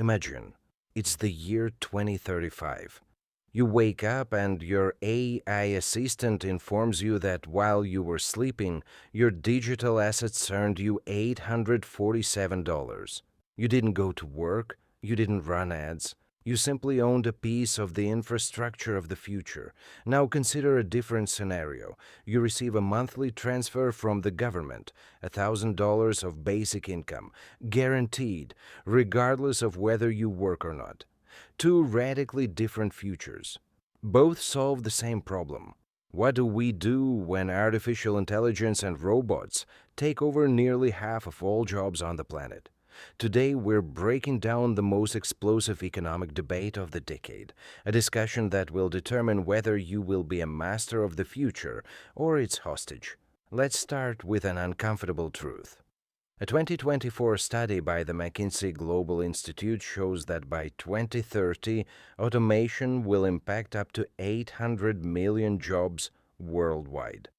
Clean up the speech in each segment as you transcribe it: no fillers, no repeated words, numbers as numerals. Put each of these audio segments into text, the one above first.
Imagine, it's the year 2035. You wake up and your AI assistant informs you that while you were sleeping, your digital assets earned you $847. You didn't go to work, you didn't run ads, you simply owned a piece of the infrastructure of the future. Now consider a different scenario. You receive a monthly transfer from the government, $1,000 of basic income, guaranteed, regardless of whether you work or not. Two radically different futures. Both solve the same problem. What do we do when artificial intelligence and robots take over nearly half of all jobs on the planet? Today, we're breaking down the most explosive economic debate of the decade, a discussion that will determine whether you will be a master of the future or its hostage. Let's start with an uncomfortable truth. A 2024 study by the McKinsey Global Institute shows that by 2030, automation will impact up to 800 million jobs worldwide.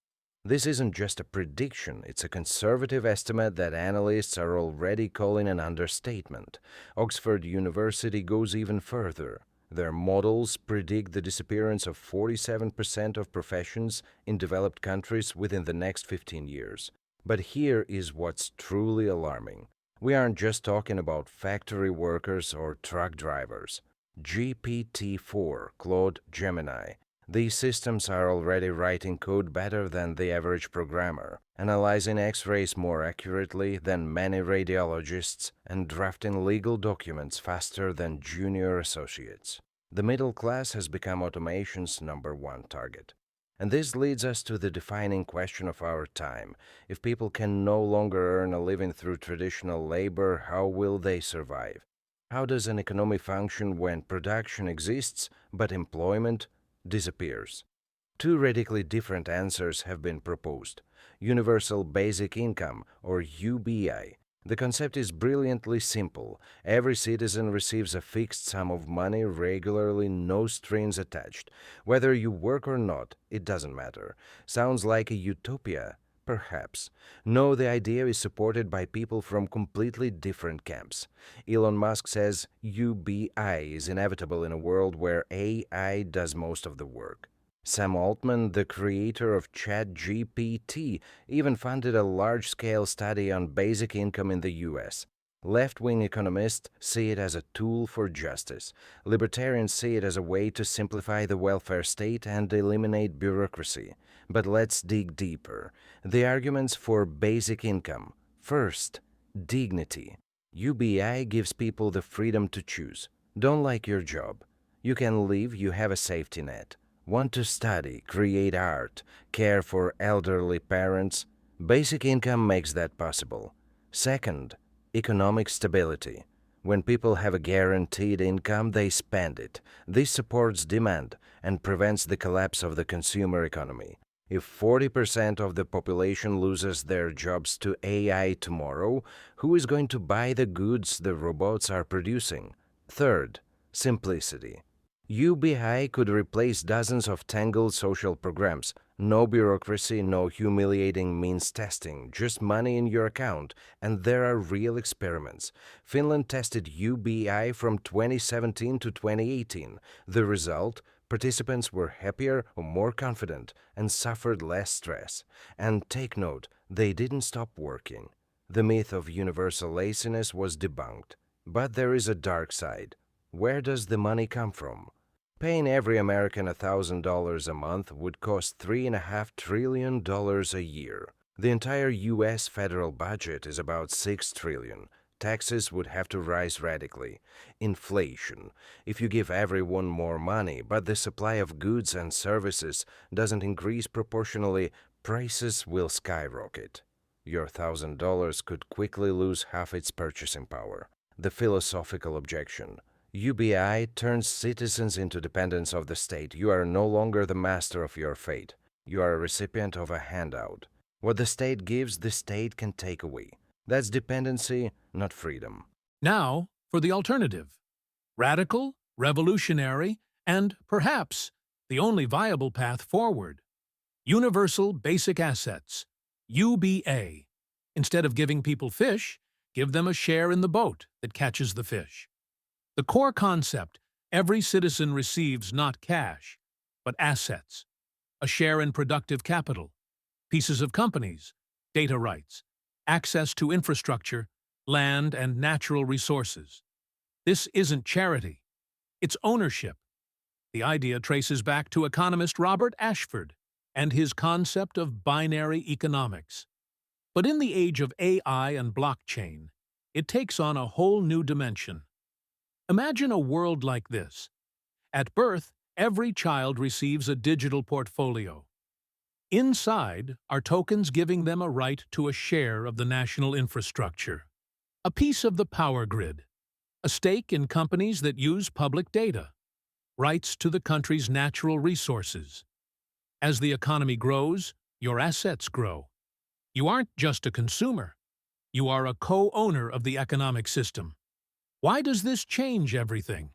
This isn't just a prediction, it's a conservative estimate that analysts are already calling an understatement. Oxford University goes even further. Their models predict the disappearance of 47% of professions in developed countries within the next 15 years. But here is what's truly alarming. We aren't just talking about factory workers or truck drivers. GPT-4, Claude Gemini. These systems are already writing code better than the average programmer, analyzing X-rays more accurately than many radiologists, and drafting legal documents faster than junior associates. The middle class has become automation's number one target. And this leads us to the defining question of our time. If people can no longer earn a living through traditional labor, how will they survive? How does an economy function when production exists but employment disappears? Two radically different answers have been proposed. Universal Basic Income, or UBI. The concept is brilliantly simple. Every citizen receives a fixed sum of money regularly, no strings attached. Whether you work or not, it doesn't matter. Sounds like a utopia? Perhaps. No, the idea is supported by people from completely different camps. Elon Musk says UBI is inevitable in a world where AI does most of the work. Sam Altman, the creator of ChatGPT, even funded a large-scale study on basic income in the U.S. Left-wing economists see it as a tool for justice. Libertarians see it as a way to simplify the welfare state and eliminate bureaucracy. But let's dig deeper. The arguments for basic income. First, dignity. UBI gives people the freedom to choose. Don't like your job? You can leave, you have a safety net. Want to study, create art, care for elderly parents? Basic income makes that possible. Second, economic stability. When people have a guaranteed income, they spend it. This supports demand and prevents the collapse of the consumer economy. If 40% of the population loses their jobs to AI tomorrow, who is going to buy the goods the robots are producing? Third, simplicity. UBI could replace dozens of tangled social programs. No bureaucracy, no humiliating means testing, just money in your account. And there are real experiments. Finland tested UBI from 2017 to 2018. The result? Participants were happier or more confident and suffered less stress. And take note, they didn't stop working. The myth of universal laziness was debunked. But there is a dark side. Where does the money come from? Paying every American $1,000 a month would cost $3.5 trillion a year. The entire U.S. federal budget is about $6 trillion. Taxes would have to rise radically. Inflation. If you give everyone more money, but the supply of goods and services doesn't increase proportionally, prices will skyrocket. Your $1,000 could quickly lose half its purchasing power. The philosophical objection. UBI turns citizens into dependents of the state. You are no longer the master of your fate. You are a recipient of a handout. What the state gives, the state can take away. That's dependency, not freedom. Now for the alternative. Radical, revolutionary, and perhaps the only viable path forward. Universal Basic Assets, UBA. Instead of giving people fish, give them a share in the boat that catches the fish. The core concept: every citizen receives not cash, but assets, a share in productive capital, pieces of companies, data rights, access to infrastructure, land and natural resources. This isn't charity, it's ownership. The idea traces back to economist Robert Ashford and his concept of binary economics. But in the age of AI and blockchain, it takes on a whole new dimension. Imagine a world like this. At birth, every child receives a digital portfolio. Inside are tokens giving them a right to a share of the national infrastructure, a piece of the power grid, a stake in companies that use public data, rights to the country's natural resources. As the economy grows, your assets grow. You aren't just a consumer. You are a co-owner of the economic system. Why does this change everything?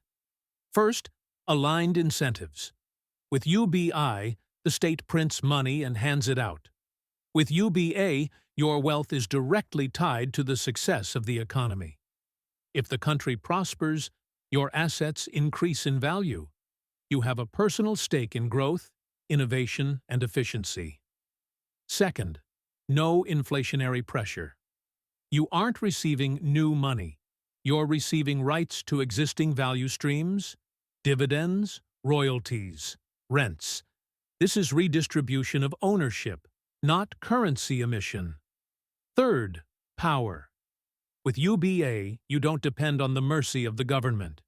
First, aligned incentives. With UBI, the state prints money and hands it out. With UBA, your wealth is directly tied to the success of the economy. If the country prospers, your assets increase in value. You have a personal stake in growth, innovation, and efficiency. Second, no inflationary pressure. You aren't receiving new money. You're receiving rights to existing value streams, dividends, royalties, rents. This is redistribution of ownership, not currency emission. Third, power. With UBA, you don't depend on the mercy of the government.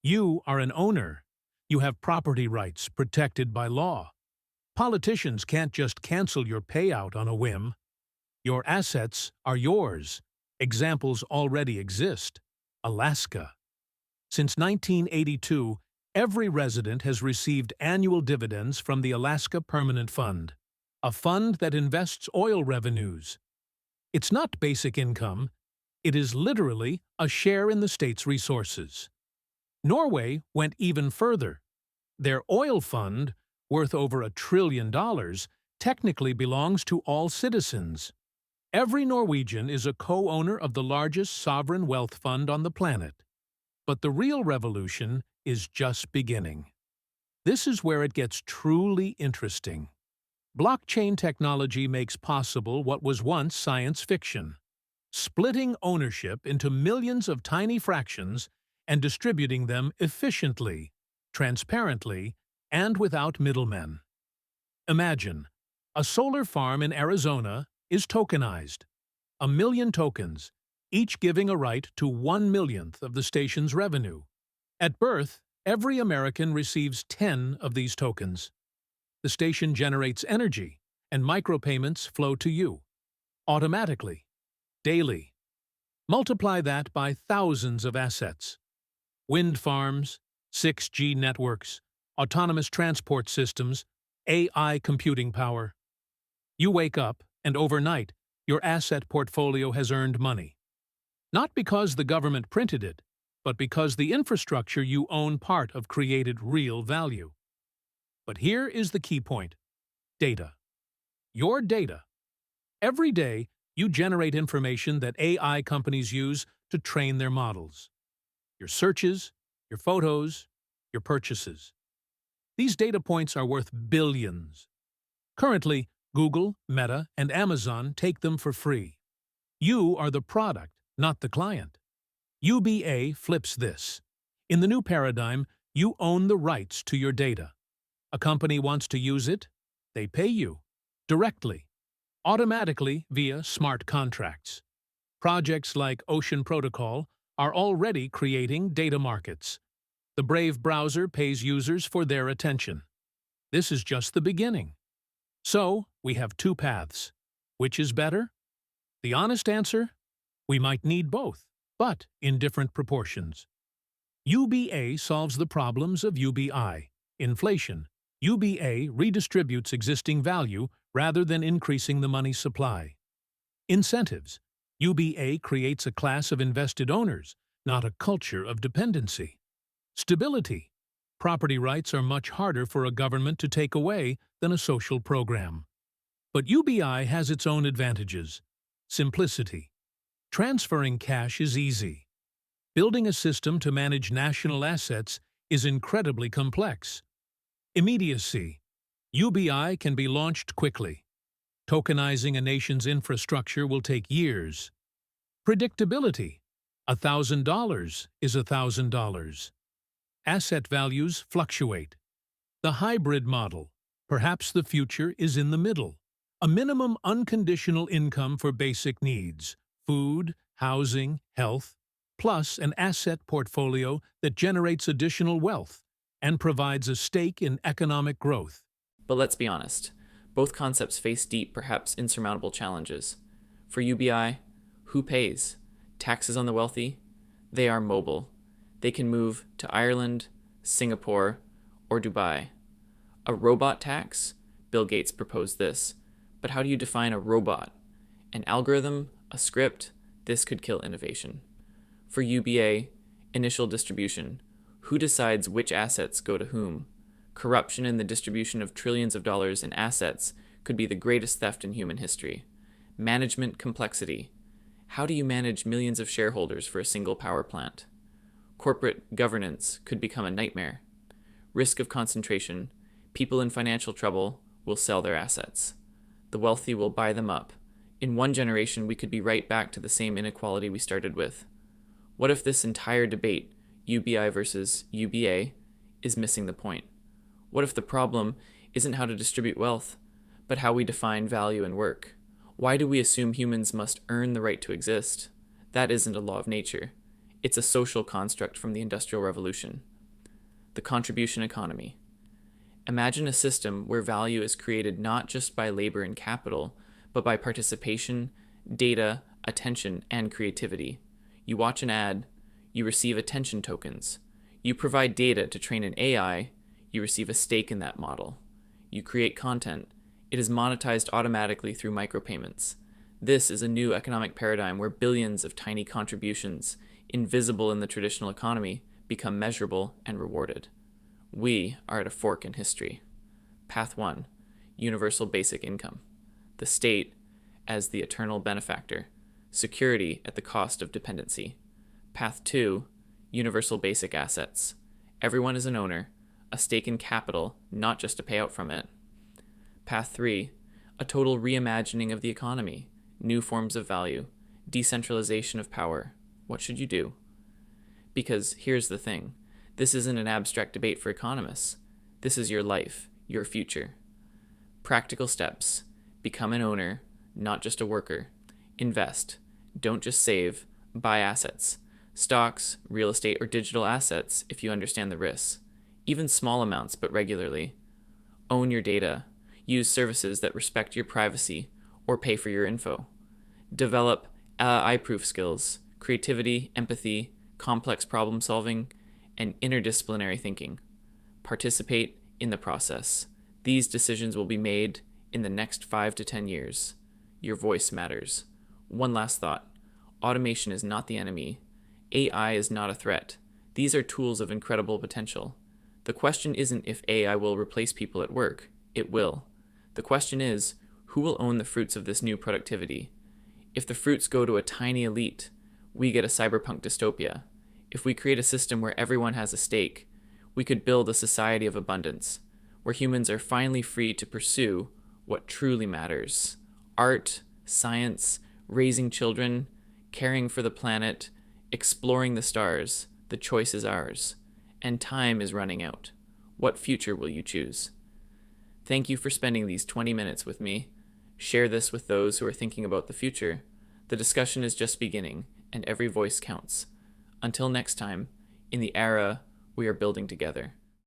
You are an owner. You have property rights protected by law. Politicians can't just cancel your payout on a whim. Your assets are yours. Examples already exist. Alaska. Since 1982, every resident has received annual dividends from the Alaska Permanent Fund, a fund that invests oil revenues. It's not basic income. It is literally a share in the state's resources. Norway went even further. Their oil fund, worth over $1 trillion, technically belongs to all citizens. Every Norwegian is a co-owner of the largest sovereign wealth fund on the planet. But the real revolution is just beginning. This is where it gets truly interesting. Blockchain technology makes possible what was once science fiction: splitting ownership into millions of tiny fractions and distributing them efficiently, transparently, and without middlemen. Imagine, a solar farm in Arizona is tokenized. 1 million tokens, each giving a right to 1/1,000,000th of the station's revenue. At birth, every American receives 10 of these tokens. The station generates energy, and micropayments flow to you, automatically, daily. Multiply that by thousands of assets. Wind farms, 6G networks, autonomous transport systems, AI computing power. You wake up, and overnight, your asset portfolio has earned money. Not because the government printed it, but because the infrastructure you own part of created real value. But here is the key point: data. Your data. Every day, you generate information that AI companies use to train their models. Your searches, your photos, your purchases. These data points are worth billions. Currently, Google, Meta, and Amazon take them for free. You are the product, not the client. UBA flips this. In the new paradigm, you own the rights to your data. A company wants to use it, they pay you, directly, automatically via smart contracts. Projects like Ocean Protocol are already creating data markets. The Brave browser pays users for their attention. This is just the beginning. So, we have two paths. Which is better? The honest answer? We might need both, but in different proportions. UBA solves the problems of UBI, inflation. UBA redistributes existing value rather than increasing the money supply. Incentives. UBA creates a class of invested owners, not a culture of dependency. Stability. Property rights are much harder for a government to take away than a social program. But UBI has its own advantages. Simplicity. Transferring cash is easy. Building a system to manage national assets is incredibly complex. Immediacy. UBI can be launched quickly. Tokenizing a nation's infrastructure will take years. Predictability. $1,000 is $1,000. Asset values fluctuate. The hybrid model. Perhaps the future is in the middle. A minimum unconditional income for basic needs, food, housing, health, plus an asset portfolio that generates additional wealth and provides a stake in economic growth. But let's be honest, both concepts face deep, perhaps insurmountable challenges. For UBI, who pays? Taxes on the wealthy? They are mobile. They can move to Ireland, Singapore, or Dubai. A robot tax? Bill Gates proposed this. But how do you define a robot? An algorithm? A script? This could kill innovation. For UBA, initial distribution. Who decides which assets go to whom? Corruption in the distribution of trillions of dollars in assets could be the greatest theft in human history. Management complexity. How do you manage millions of shareholders for a single power plant? Corporate governance could become a nightmare. Risk of concentration. People in financial trouble will sell their assets. The wealthy will buy them up. In one generation, we could be right back to the same inequality we started with. What if this entire debate, UBI versus UBA, is missing the point? What if the problem isn't how to distribute wealth, but how we define value and work? Why do we assume humans must earn the right to exist? That isn't a law of nature. It's a social construct from the Industrial Revolution. The contribution economy. Imagine a system where value is created not just by labor and capital, but by participation, data, attention, and creativity. You watch an ad, you receive attention tokens. You provide data to train an AI, you receive a stake in that model. You create content. It is monetized automatically through micropayments. This is a new economic paradigm where billions of tiny contributions, invisible in the traditional economy, become measurable and rewarded. We are at a fork in history. Path 1, universal basic income. The state as the eternal benefactor. Security at the cost of dependency. Path 2, universal basic assets. Everyone is an owner, a stake in capital, not just a payout from it. Path 3, a total reimagining of the economy, new forms of value, decentralization of power. What should you do? Because here's the thing, this isn't an abstract debate for economists. This is your life, your future. Practical steps. Become an owner, not just a worker. Invest. Don't just save. Buy assets. Stocks, real estate, or digital assets if you understand the risks. Even small amounts, but regularly. Own your data. Use services that respect your privacy or pay for your info. Develop I-proof skills, creativity, empathy, complex problem solving, and interdisciplinary thinking. Participate in the process. These decisions will be made in the next 5 to 10 years. Your voice matters. One last thought. Automation is not the enemy. AI is not a threat. These are tools of incredible potential. The question isn't if AI will replace people at work. It will. The question is, who will own the fruits of this new productivity? If the fruits go to a tiny elite, we get a cyberpunk dystopia. If we create a system where everyone has a stake, we could build a society of abundance, where humans are finally free to pursue what truly matters. Art, science, raising children, caring for the planet, exploring the stars. The choice is ours. And time is running out. What future will you choose? Thank you for spending these 20 minutes with me. Share this with those who are thinking about the future. The discussion is just beginning, and every voice counts. Until next time, in the era we are building together.